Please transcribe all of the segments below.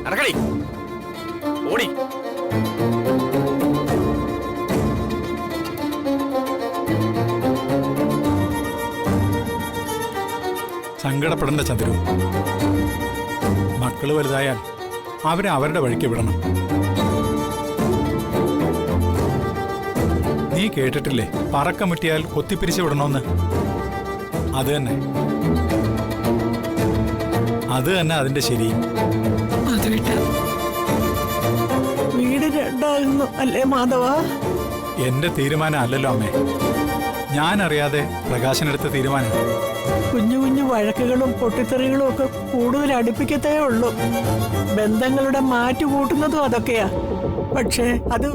നടക്കടി ഓടി. സങ്കടപ്പെടേണ്ട ചന്ദ്രു. മക്കള് വലുതായാൽ അവരെ അവരുടെ വഴിക്ക് വിടണം. നീ കേട്ടിട്ടില്ലേ, പറക്കം മുറ്റിയാൽ കൊത്തിപ്പിരിച്ചു വിടണമെന്ന്? അത് തന്നെ അതിന്റെ ശരി. വീട് രണ്ടാകുന്നു അല്ലേ മാധവ? എന്റെ തീരുമാനം അല്ലല്ലോ അമ്മേ, ഞാൻ അറിയാതെ പ്രകാശനെടുത്ത തീരുമാനം. കുഞ്ഞു കുഞ്ഞു വഴക്കുകളും പൊട്ടിത്തെറികളും ഒക്കെ കൂടുതൽ അടുപ്പിക്കത്തേ ഉള്ളൂ. ബന്ധങ്ങളുടെ മാറ്റുകൂട്ടുന്നതും അതൊക്കെയാ. പക്ഷേ അത്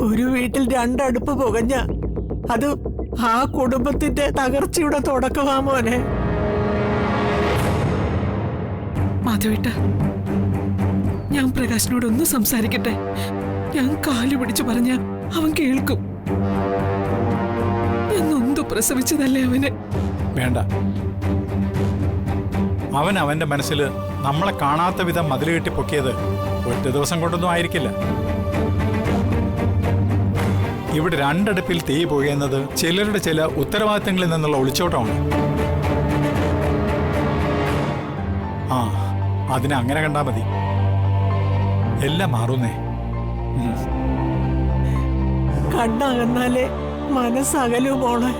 ഒരു വീട്ടിൽ രണ്ടടുപ്പ് പുകഞ്ഞ അത് ആ കുടുംബത്തിന്റെ തകർച്ചയുടെ തുടക്കമാ മോനെ. മാധവേട്ട, ഞാൻ പ്രകാശിനോടൊന്ന് സംസാരിക്കട്ടെ. ഞാൻ കാലു പിടിച്ചു പറഞ്ഞ അവൻ കേൾക്കും. ഞാൻ നൊന്തു പ്രസവിച്ചതല്ലേ അവന്. വേണ്ട, അവൻ അവന്റെ മനസ്സിൽ നമ്മളെ കാണാത്ത വിധം മതിൽ കെട്ടി പൊക്കിയത് ഒറ്റ ദിവസം കൊണ്ടൊന്നും ആയിരിക്കില്ല. ഇവിടെ രണ്ടടുപ്പിൽ തീ പുകയുന്നത് ചിലരുടെ ചില ഉത്തരവാദിത്തങ്ങളിൽ നിന്നുള്ള ഒളിച്ചോട്ടമാണ്. ആ, അതിനെ അങ്ങനെ കണ്ടാ മതി. എല്ലാം മാറുന്നേ. കണ്ണകന്നാലേ മനസ്സകലൂ മോളെ.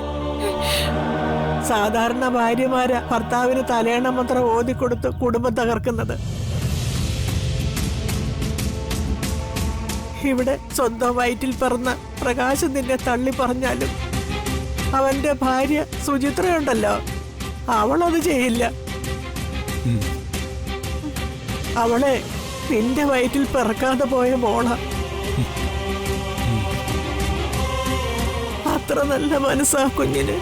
സാധാരണ ഭാര്യമാരാ ഭർത്താവിന് തലയണ മാത്രം ഓതിക്കൊടുത്ത് കുടുംബം തകർക്കുന്നത്. ഇവിടെ സ്വന്തം വയറ്റിൽ പിറന്ന പ്രകാശം നിന്നെ തള്ളി പറഞ്ഞാലും അവന്റെ ഭാര്യ സുചിത്രയുണ്ടല്ലോ, അവളത് ചെയ്യില്ല. അവളെ നിന്റെ വയറ്റിൽ പിറക്കാതെ പോയ മോള. അത്ര നല്ല മനസ്സാ കുഞ്ഞിന്.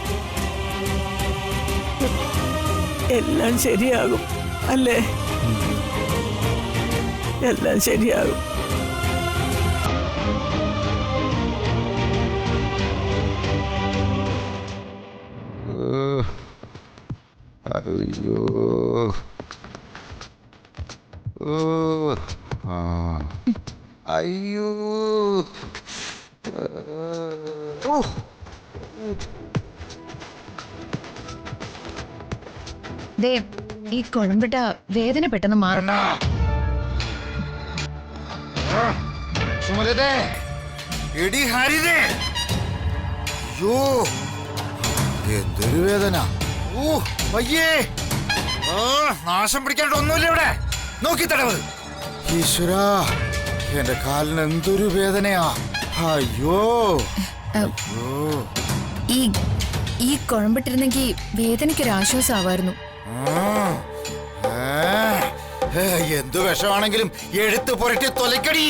എല്ലാം ശരിയാകും അല്ലേ? എല്ലാം ശരിയാകും. അയ്യോ, അയ്യോ, ദേവ്, ഈ കുഴമ്പിട്ട വേദന പെട്ടെന്ന് മാറണം. എന്തൊരു വേദന! നാശം പിടിക്കാണ്ട് ഒന്നുമില്ല ഇവിടെ. നോക്കി തടവ്. ഈശ്വരാ, എന്റെ കാലിന് എന്തൊരു വേദനയാ! അയ്യോ, അയ്യോ. ഈ കുഴമ്പിട്ടിരുന്നെങ്കിൽ വേദനയ്ക്കൊരാശ്വാസമാവായിരുന്നു. എന്തു വിഷമാണെങ്കിലും എടുത്തു പുരട്ടി തൊലക്കടി.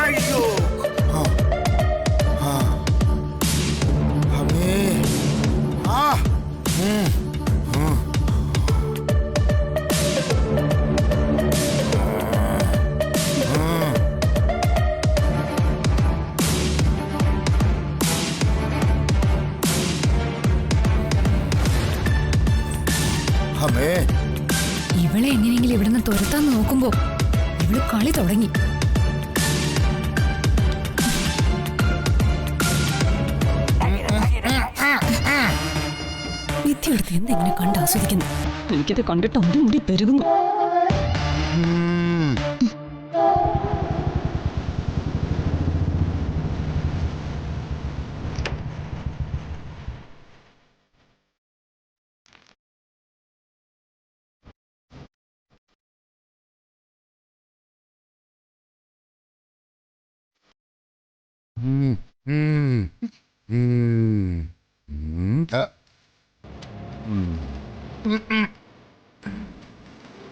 അയ്യോ, അമ്മേ. ഇവളെ എങ്ങനെയെങ്കിലും ഇവിടുന്ന് തുരത്താൻ നോക്കുമ്പോ ഇവള് കളി തുടങ്ങി. വിദ്യയെടുത്ത് എന്തെങ്ങനെ കണ്ട് ആസ്വദിക്കുന്നു. എനിക്കത് കണ്ടിട്ട് ഒന്നും കൂടി പെരുകുന്നു.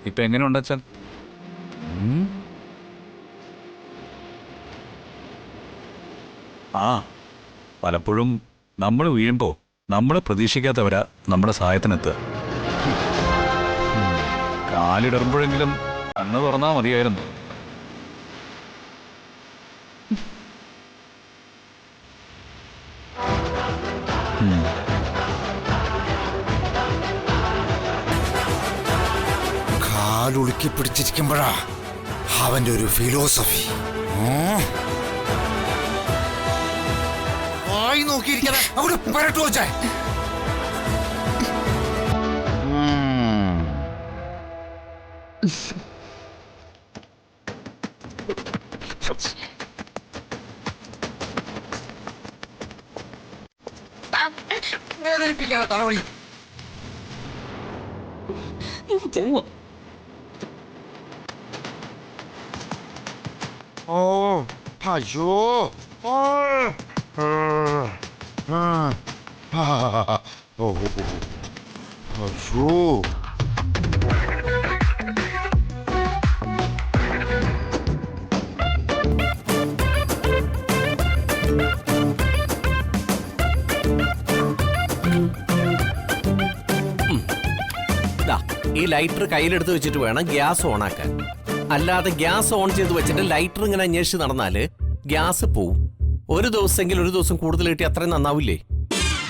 ഇപ്പൊ എങ്ങനെയുണ്ട് അച്ഛൻ? ആ, പലപ്പോഴും നമ്മൾ വീഴുമ്പോ നമ്മൾ പ്രതീക്ഷിക്കാത്തവരാ നമ്മുടെ സഹായത്തിനെത്തുക. കാലിടറുമ്പോഴെങ്കിലും കണ്ണ് തുറന്നാ മതിയായിരുന്നു. കാലുളുക്കി പിടിച്ചിരിക്കുമ്പോഴാ അവന്റെ ഒരു ഫിലോസഫി. വായി നോക്കിയിരിക്കാതെ അവിടെ പരട്ടു വെച്ചേ. തലവഴി ഓ അയ്യോ ഓ അയ്യോ ഈ ലൈറ്റർ കയ്യിലെടുത്ത് വെച്ചിട്ട് വേണം ഗ്യാസ് ഓൺ ആക്കാൻ. അല്ലാതെ ഗ്യാസ് ഓൺ ചെയ്ത് വെച്ചിട്ട് ലൈറ്റർ ഇങ്ങനെ അന്വേഷിച്ച് നടന്നാല് ഗ്യാസ് പോവും. ഒരു ദിവസം കൂടുതൽ കിട്ടി അത്രയും നന്നാവില്ലേ?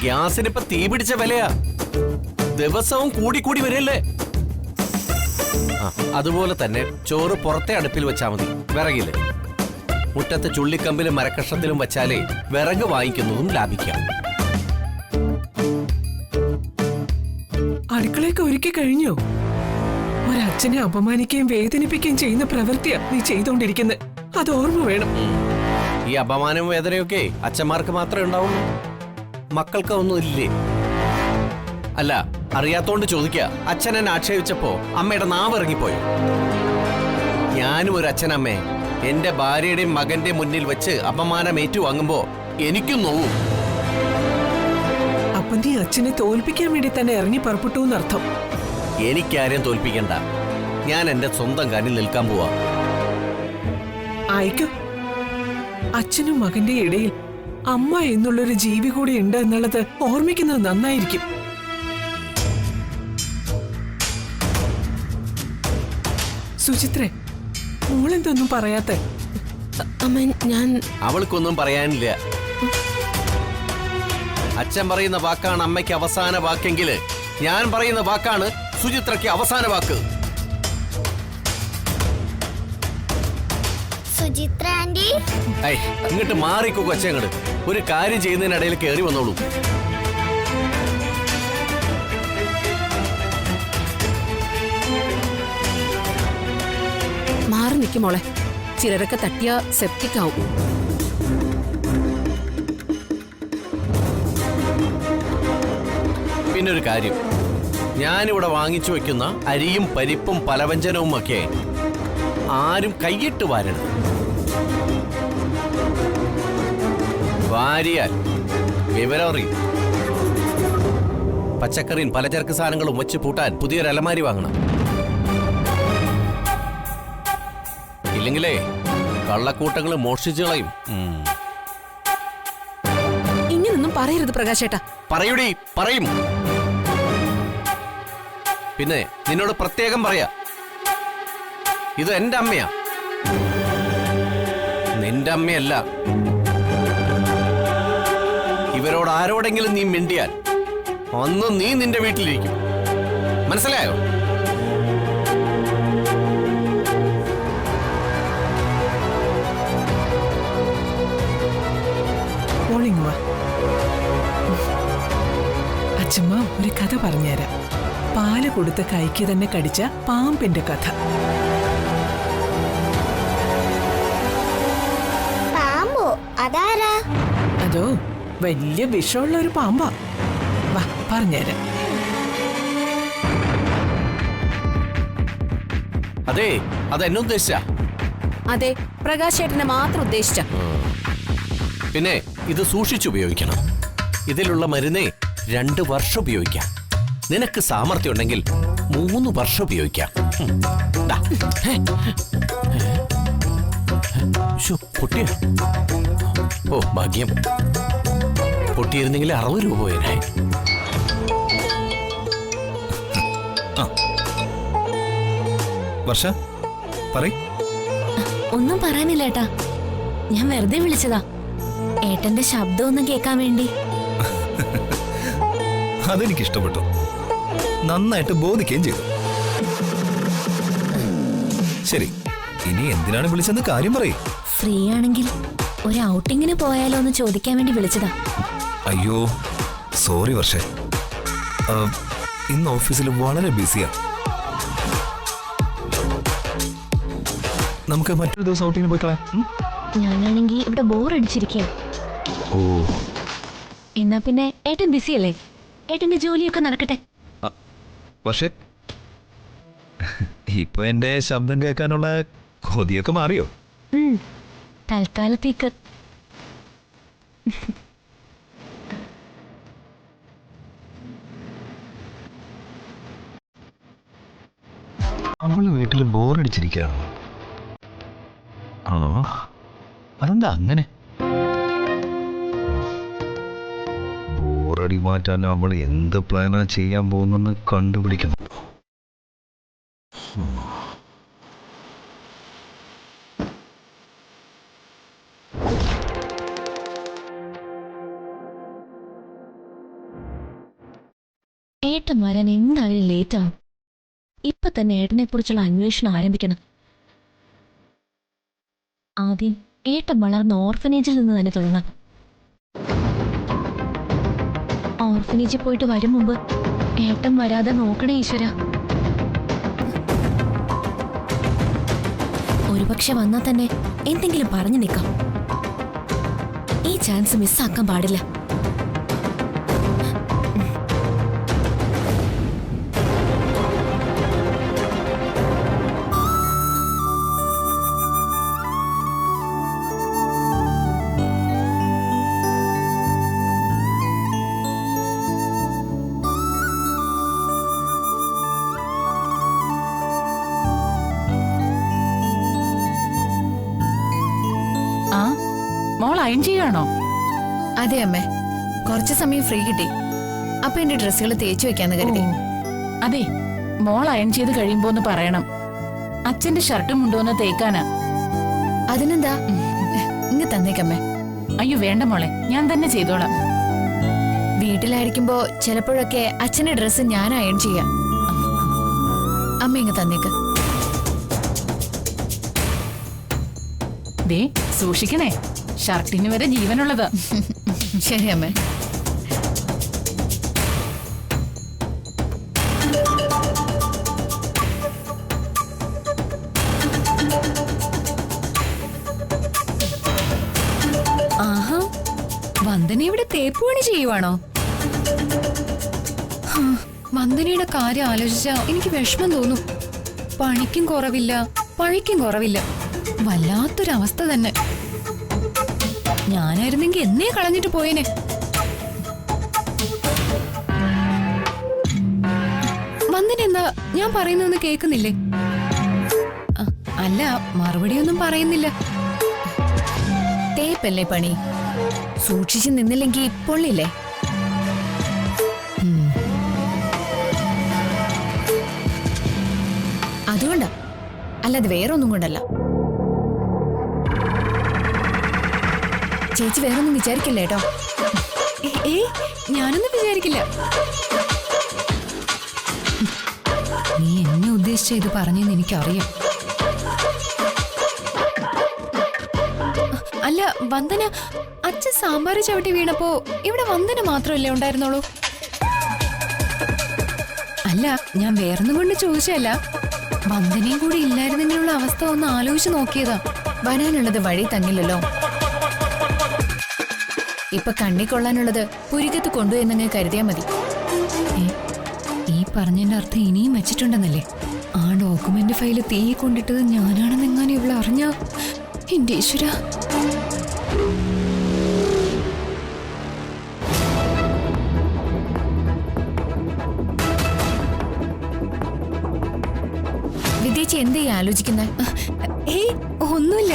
ഗ്യാസിന് ഇപ്പൊ തീ പിടിച്ച വിലയാ, ദിവസവും കൂടി വരില്ലേ? അതുപോലെ തന്നെ ചോറ് പുറത്തെ അടുപ്പിൽ വെച്ചാൽ മതി, വിറകില്. മുറ്റത്തെ ചുള്ളിക്കമ്പിലും മരക്കഷത്തിലും വെച്ചാലേ വിറക് വാങ്ങിക്കുന്നതും ലാഭിക്കാം. അടുക്കളയൊക്കെ ഒരുക്കി കഴിഞ്ഞോ? ഒരച്ഛനെ അപമാനിക്കുകയും വേദനിപ്പിക്കുകയും ചെയ്യുന്ന പ്രവൃത്തിയാ നീ ചെയ്തോണ്ടിരിക്കുന്നത്. അത് ഓർമ്മ വേണം. ഈ അപമാനവും വേദനയൊക്കെ അച്ഛന്മാർക്ക് മാത്രമേ ഉണ്ടാവുള്ളൂ, മക്കൾക്ക് ഒന്നും ഇല്ലേ? അല്ല, അറിയാത്തോണ്ട് ചോദിക്കുക. അച്ഛൻ എന്നെ ആക്ഷേപിച്ചപ്പോ അമ്മയുടെ നാവ് ഇറങ്ങിപ്പോയോ? ഞാനും ഒരു അച്ഛനമ്മേ എന്റെ ഭാര്യയുടെയും മകന്റെ മുന്നിൽ വെച്ച് അപമാനം ഏറ്റുവാങ്ങുമ്പോ എനിക്കും നോവും. അപ്പൊ നീ അച്ഛനെ തോൽപ്പിക്കാൻ വേണ്ടി തന്നെ ഇറങ്ങി പുറപ്പെട്ടു എന്നർത്ഥം. എനിക്കാരെയും തോൽപ്പിക്കണ്ട, ഞാൻ എന്റെ സ്വന്തം കാലിൽ നിൽക്കാൻ പോവാ. ആയിക്കോ. അച്ഛനും മകന്റെ ഇടയിൽ അമ്മ എന്നുള്ളൊരു ജീവി കൂടി ഉണ്ട് എന്നുള്ളത് ഓർമ്മിക്കുന്നത് നന്നായിരിക്കും. സുചിത്രേ, മോളെന്തൊന്നും പറയാത്ത? അമ്മ, ഞാൻ അവൾക്കൊന്നും പറയാനില്ല. അച്ഛൻ പറയുന്ന വാക്കാണ് അമ്മയ്ക്ക് അവസാന വാക്കെങ്കില് ഞാൻ പറയുന്ന വാക്കാണ് സുചിത്രയ്ക്ക് അവസാന വാക്ക്. സുചിത്ര ആന്റി, ഇങ്ങോട്ട് മാറിക്കോ കൊച്ചങ്ങട്. ഒരു കാര്യം ചെയ്യുന്നതിനിടയിൽ കയറി വന്നോളൂ. മാറി നിൽക്കും മോളെ. ചിലരൊക്കെ തട്ടിയ സെപ്റ്റിക് ആവും. പിന്നൊരു കാര്യം, ഞാനിവിടെ വാങ്ങിച്ചു വെക്കുന്ന അരിയും പരിപ്പും പലവ്യഞ്ജനവും ഒക്കെ ആരും കൈയിട്ട് വാരണം. വാരിയാൽ വിവരം അറിയും. പച്ചക്കറിയും പലചരക്ക് സാധനങ്ങളും വെച്ച് പൂട്ടാൻ പുതിയൊരു അലമാരി വാങ്ങണം. ഇല്ലെങ്കിലേ കള്ളക്കൂട്ടങ്ങൾ മോഷ്ടിച്ചു കളയും. ഇങ്ങനൊന്നും പറയരുത് പ്രകാശേട്ടാ. പറയൂടി, പറയും. പിന്നെ നിന്നോട് പ്രത്യേകം പറയാ, ഇത് എന്റെ അമ്മയാ, നിന്റെ അമ്മയല്ല. ഇവരോട് ആരോടെങ്കിലും നീ മിണ്ടിയാൽ അന്ന് നീ നിന്റെ വീട്ടിലിരിക്കും. മനസ്സിലായോ? അച്ഛമ്മ ഒരു കഥ പറഞ്ഞുതരാം. പാല് കൊടുത്ത കൈക്ക് തന്നെ കടിച്ച പാമ്പിന്റെ കഥ. പാമ്പോ? അതാരാ? അതോ വലിയ വിഷമുള്ള ഒരു പാമ്പാ. വാ പറഞ്ഞുതരാം. അതെ, അതെന്നെ ഉദ്ദേശിച്ച? അതെ, പ്രകാശേട്ടനെ മാത്രം ഉദ്ദേശിച്ച. പിന്നെ ഇത് സൂക്ഷിച്ചുപയോഗിക്കണം. ഇതിലുള്ള മരുന്നേ 2 വർഷം ഉപയോഗിക്കാം. നിനക്ക് സാമർത്ഥ്യം ഉണ്ടെങ്കിൽ 3 വർഷം ഉപയോഗിക്കാം. പൊട്ടിയ? ഓ ഭാഗ്യം, പൊട്ടിയിരുന്നെങ്കിൽ 60 രൂപ പോയേ. വർഷ പറയ്. ഒന്നും പറയാനില്ല ഏട്ടാ, ഞാൻ വെറുതെ വിളിച്ചതാ. ഏട്ടന്റെ ശബ്ദം ഒന്ന് കേൾക്കാൻ വേണ്ടി. അതെനിക്ക് ഇഷ്ടപ്പെട്ടു. നന്നായിട്ട് ബോധിക്കുകയും ചെയ്തു. ശരി, ഇനി എന്തിനാണ് വിളിച്ചെന്ന് കാര്യം പറയും. ഫ്രീ ആണെങ്കിൽ ഒരു ഔട്ടിങ്ങിന് പോയാലോ എന്ന് ചോദിക്കാൻ വേണ്ടി വിളിച്ചതാ. അയ്യോ സോറി വർഷേ, ഇന്ന് ഓഫീസിൽ വളരെ ബിസിയാ. നമുക്ക് മറ്റൊരു ദിവസം ഔട്ടിങ്ങിന് പോയി കളയാം. ഞാനാണെങ്കിൽ ഇവിടെ ബോറടിച്ചിരിക്കുക. ഓ, എന്നാ പിന്നെ ഏട്ടൻ ബിസി അല്ലേ? ഏട്ടന്റെ ജോലിയൊക്കെ നടക്കട്ടെ. പക്ഷേ ഇപ്പൊ എന്റെ ശബ്ദം കേൾക്കാനുള്ള കൊതിയൊക്കെ മാറിയോ? തൽക്കാലത്തേക്ക്. അവള് വീട്ടിൽ ബോറടിച്ചിരിക്കുകയാണോ? ആണോ? അതെന്താ അങ്ങനെ? ബോറടി മാറ്റാൻ അവൾ എന്ത് പ്ലാനാ ചെയ്യാൻ പോകുന്നെന്ന് കണ്ടുപിടിക്കണം. ഏട്ടൻ വരാൻ എന്തായാലും ലേറ്റാവും. ഇപ്പൊ തന്നെ ഏട്ടനെ കുറിച്ചുള്ള അന്വേഷണം ആരംഭിക്കണം. ആദ്യം ഏട്ടൻ വളർന്ന ഓർഫനേജിൽ നിന്ന് തന്നെ തുടങ്ങാം. ഓർഫനേജിൽ പോയിട്ട് വരും മുമ്പ് ഏട്ടൻ വരാതെ നോക്കണേ ഈശ്വര. ഒരുപക്ഷെ വന്നാൽ തന്നെ എന്തെങ്കിലും പറഞ്ഞു നിൽക്കാം. ഈ ചാൻസ് മിസ്സാക്കാൻ പാടില്ല. മോൾ അയൺ ചെയ്യാണോ? അതെ അമ്മേ, കുറച്ച് സമയം ഫ്രീ കിട്ടി. അപ്പൊ എന്റെ ഡ്രസ്സുകൾ തേച്ചു വെക്കാന്ന് കരുതി. അതെ, മോൾ അയൺ ചെയ്ത് കഴിയുമ്പോ ഒന്ന് പറയണം. അച്ഛന്റെ ഷർട്ടും മുണ്ടോന്ന് തേക്കാനാ. അതിനെന്താ, ഇങ്ങ് തന്നേക്കമ്മേ. അയ്യോ വേണ്ട മോളെ, ഞാൻ തന്നെ ചെയ്തോളാം. വീട്ടിലായിരിക്കുമ്പോ ചിലപ്പോഴൊക്കെ അച്ഛന്റെ ഡ്രസ്സ് ഞാൻ അയൺ ചെയ്യാം. അമ്മ ഇങ്ങ് തന്നേക്ക്. ദേ സൂക്ഷിക്കണേ, ഷർട്ടിന് വരെ ജീവനുള്ളത്. ശരി അമ്മേ. ആഹാ, വന്ദന ഇവിടെ തേപ്പുപണി ചെയ്യുവാണോ? വന്ദനയുടെ കാര്യം ആലോചിച്ചാ എനിക്ക് വിഷമം തോന്നും. പണിക്കും കുറവില്ല, പഴിക്കും കുറവില്ല. വല്ലാത്തൊരവസ്ഥ തന്നെ. ഞാനായിരുന്നെങ്കിൽ എന്നേ കളഞ്ഞിട്ട് പോയേനെ. വന്ദന എന്താ ഞാൻ പറയുന്നൊന്നും കേൾക്കുന്നില്ലേ? അല്ല, മറുപടിയൊന്നും പറയുന്നില്ല. തേപ്പല്ലേ പണി, സൂക്ഷിച്ചു നിന്നില്ലെങ്കിൽ പൊള്ളില്ലേ? അതുകൊണ്ടാ, അല്ലാതെ വേറൊന്നും കൊണ്ടല്ല. ചേച്ചി വേറൊന്നും വിചാരിക്കില്ല കേട്ടോ. ഞാനൊന്നും വിചാരിക്കില്ല. നീ എന്നെ ഉദ്ദേശിച്ച ഇത് പറഞ്ഞെന്ന് എനിക്കറിയാം. അല്ല വന്ദന, അച്ഛൻ സാമ്പാർ ചവിട്ടി വീണപ്പോ ഇവിടെ വന്ദന മാത്രമല്ലേ ഉണ്ടായിരുന്നുള്ളൂ? അല്ല, ഞാൻ വേറൊന്നും കൊണ്ട് ചോദിച്ചല്ല. വന്ദനയും കൂടി ഇല്ലായിരുന്നെങ്കിലുള്ള അവസ്ഥ ഒന്ന് ആലോചിച്ച് നോക്കിയതാ. വരാനുള്ളത് വഴി തങ്ങില്ലല്ലോ. ഇപ്പൊ കണ്ണിക്കൊള്ളാനുള്ളത് പുരികത്ത് കൊണ്ടുവന്നങ്ങ് കരുതിയാ മതി. ഈ പറഞ്ഞതിന്റെ അർത്ഥം ഇനിയും വെച്ചിട്ടുണ്ടെന്നല്ലേ? ആ ഡോക്യുമെന്റ് ഫയല് തീ കൊണ്ടിട്ടത് ഞാനാണെന്നെങ്ങാനും ഇവിടെ അറിഞ്ഞ എന്റെ ഈശ്വര. വിദ്യേച്ചി എന്തേ ആലോചിക്കുന്നത്? ഒന്നുമില്ല.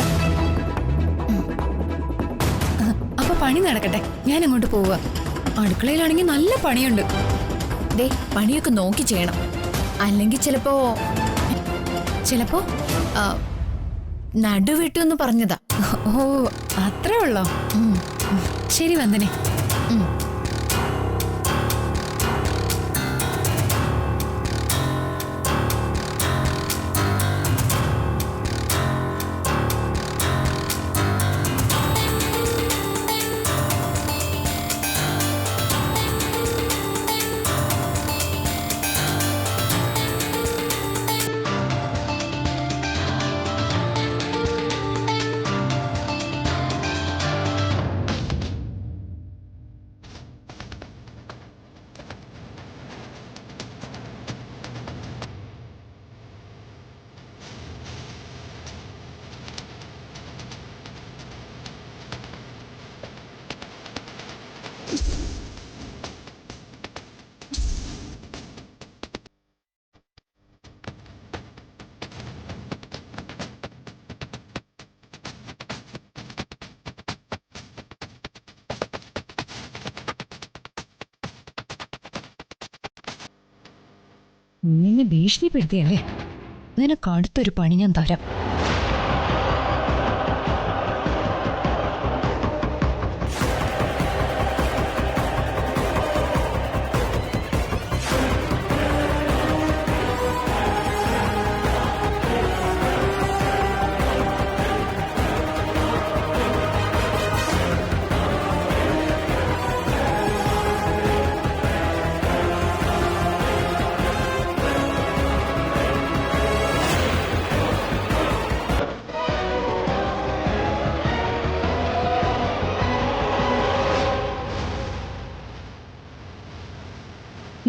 അപ്പൊ പണി നടക്കട്ടെ, ഞാൻ അങ്ങോട്ട് പോവുക. അടുക്കളയിലാണെങ്കിൽ നല്ല പണിയുണ്ട്. ദേ, പണിയൊക്കെ നോക്കി ചെയ്യണം. അല്ലെങ്കിൽ ചിലപ്പോ നടുവെട്ടുമെന്ന് പറഞ്ഞതാ. ഓ, അത്രേ ഉള്ളോ? ശരി വന്ദനെ. നിന്നെ ഭീഷണിപ്പെടുത്തിയല്ലേ? നിനക്ക് അടുത്തൊരു പണി ഞാൻ തരാം.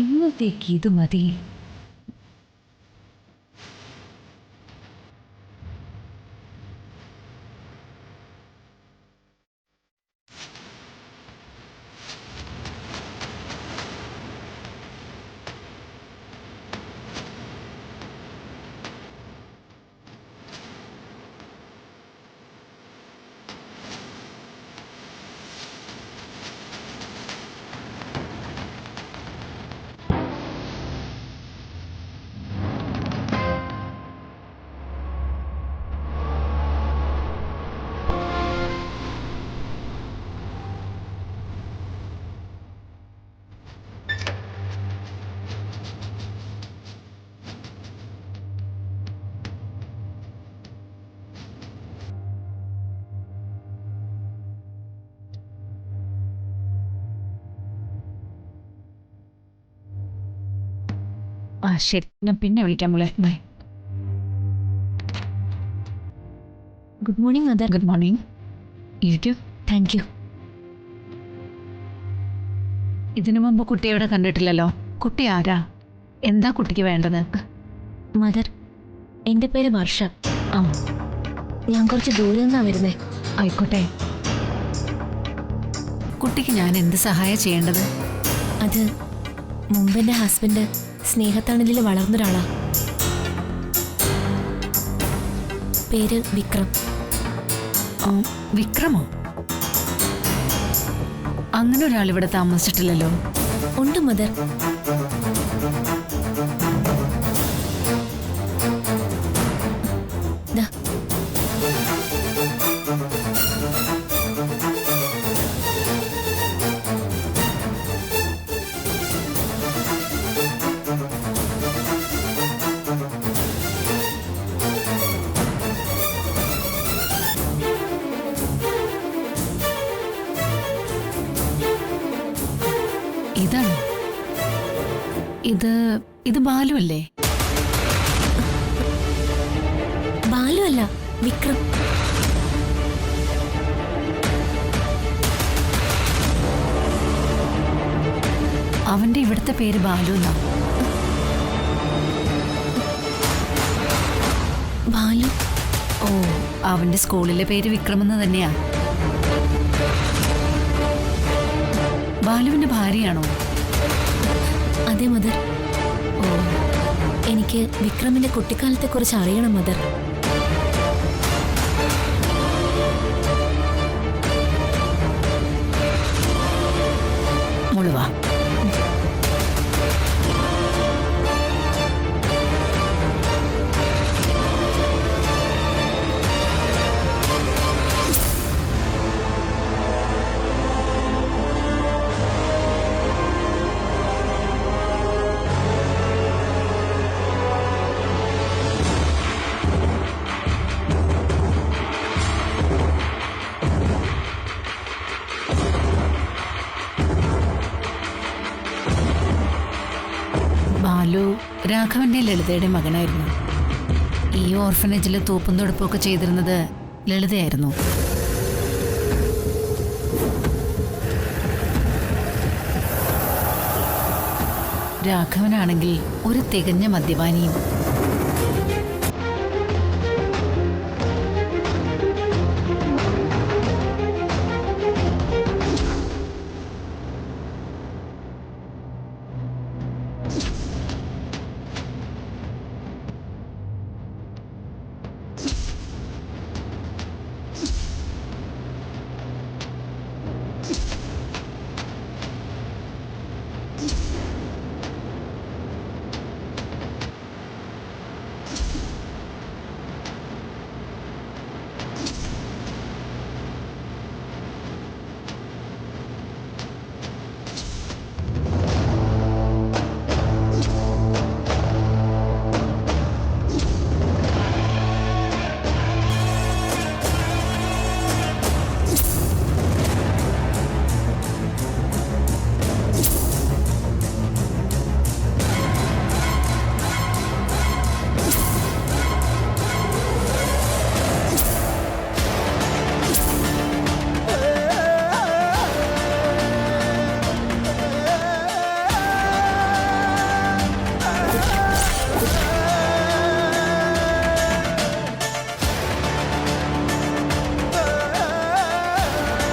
ഇന്നത്തേക്ക് ഇത് മതി. ശരി, ഞാൻ പിന്നെ വിളിക്കാം മോളെ. Bye. Good morning mother. Good morning. ഇരിക്കൂ. Thank you. ഇതിനു മുമ്പ് കുട്ടിയോടെ കണ്ടിട്ടില്ലല്ലോ. കുട്ടി ആരാ? എന്താ കുട്ടിക്ക് വേണ്ടത്? മദർ, എൻ്റെ പേര് വർഷ. ആ, ഞാൻ കുറച്ച് ദൂരെ നിന്നാണ് വരുന്നേ. ആയിക്കോട്ടെ. കുട്ടിക്ക് ഞാൻ എന്ത് സഹായം ചെയ്യേണ്ടത്? അത് മുമ്പ് എൻ്റെ ഹസ്ബൻഡ് സ്നേഹത്തണലിൽ വളർന്നൊരാളാ. പേര് വിക്രം. വിക്രമോ? അങ്ങനെ ഒരാൾ ഇവിടെ താമസിച്ചിട്ടില്ലല്ലോ. ഉണ്ട് മദർ. ദാ. ഇതാണോ? ഇത് ബാലു അല്ലേ? ബാലു അല്ല, വിക്രം. അവന്റെ ഇവിടുത്തെ പേര് ബാലു എന്നാ. ബാലു? ഓ, അവന്റെ സ്കൂളിലെ പേര് വിക്രം എന്ന് തന്നെയാ. ബാലുവിന്റെ ഭാര്യയാണോ? അതെ മദർ. ഓ, എനിക്ക് വിക്രമിന്റെ കുട്ടിക്കാലത്തെ കുറിച്ച് അറിയണം മദർ. മോള് വാ. ബാലു രാഘവന്റെ ലളിതയുടെ മകനായിരുന്നു. ഈ ഓർഫനേജിൽ തൂപ്പും തൊടുപ്പൊക്കെ ചെയ്തിരുന്നത് ലളിതയായിരുന്നു. രാഘവനാണെങ്കിൽ ഒരു തികഞ്ഞ മദ്യപാനിയും.